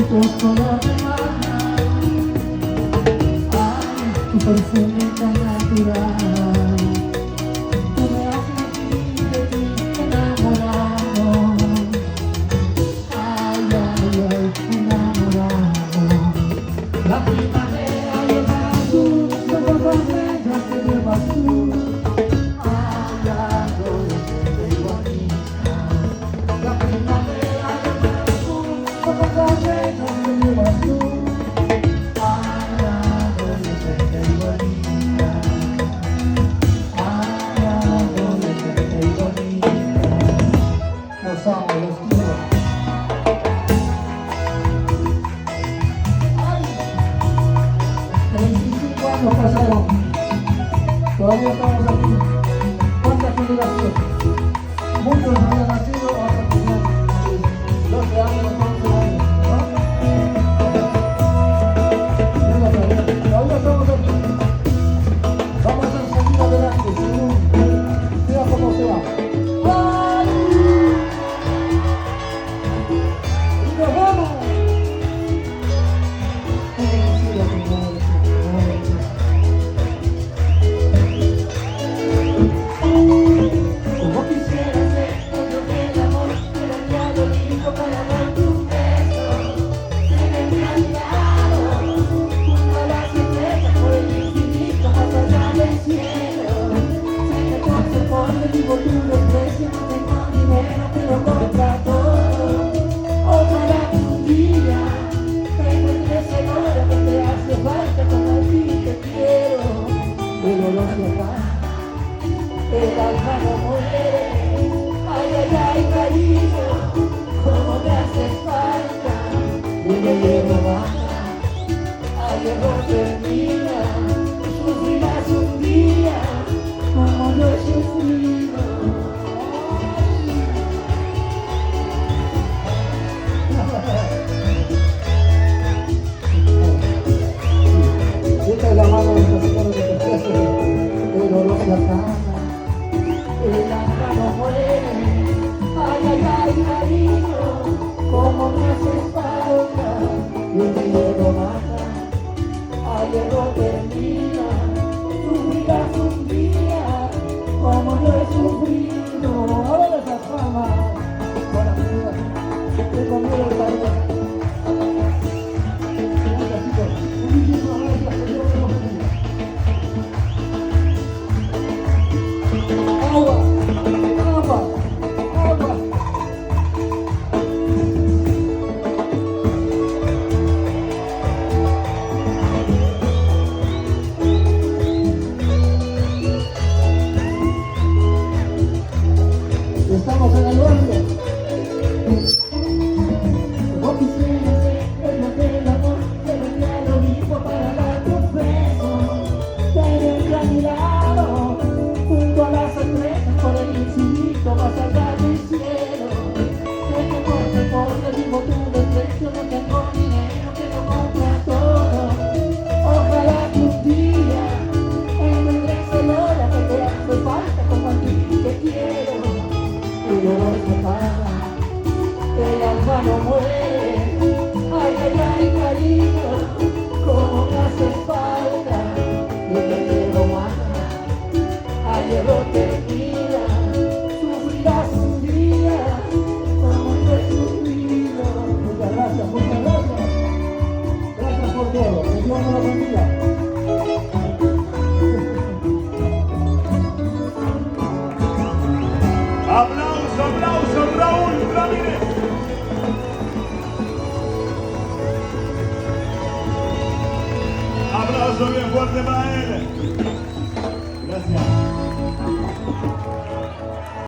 tus color de baja. Ay, tu perfume tan natural. Tú me haces sentir de ti enamorado. Ay, ay, ay, enamorado. La primavera lleva azul, los ojos negros que llevas tú. Ay, adolescente y bonita. La primavera lleva azul, los ojos negros que llevas tú. Ay, adolescente y bonita. Ay, adolescente y bonita. Los amo, los quiero. Ay, 25 años pasaron. Todavía estamos aquí. ¿Cuántas generaciones? Muchos habían nacido hasta que tenían 12 años, 11 años, ¿no? Todavía estamos aquí. Vamos a seguir adelante, sea como sea. ¡Ay! ¡Y nos vamos! Como quisiera ser otro que el amor, pero ya lo listo para dar tus besos. Se me ha mirado junto a las estrellas por el infinito más allá del cielo. Sé que por ser pobre vivo tu desprecio, no tengo dinero pero compra todo. Ojalá que un día te encuentres en hora que te hace falta como a ti te quiero. Pero no se acaba. El alma no muere, ay, ay, ay, cariño, como me haces falta. Y me llevo baja, ay, no termina, sufrirás un día, como yo he sufrido. Esta es la mano de los señores de Jesús, pero no se acaba. El alma no muere, ay, ay, ay, cariño, como me haces falta. Y me llevo baja, ay, no termina, sufrirás un día, como yo he sufrido. Ahora esa fama, buenas días, te conmigo el país. Muchísimas gracias, que Dios me los bendiga. Agua, agua, agua. Estamos en el barrio. Como quisiera ser el más del amor, pero ya lo mismo para dar tus besos. Tenerte a mi lado, junto a las estrellas por el infinito más allá del cielo. Sé que por ser pobre vivo tu desprecio, no tengo dinero que lo compra todo. Ojalá que un día encuentres el hora que te hace falta como a ti te quiero. Pero no se paga, el alma no muere, ay, ay, ay, cariño, como me haces falta. Y me llevo más, ay, no termina, sufrirás un día, como yo he sufrido. Muchas gracias, muchas gracias. Gracias por todo, que Dios me lo bendiga. Aplauso, aplauso, Raúl Ramírez. Aplauso bien fuerte para él. Gracias.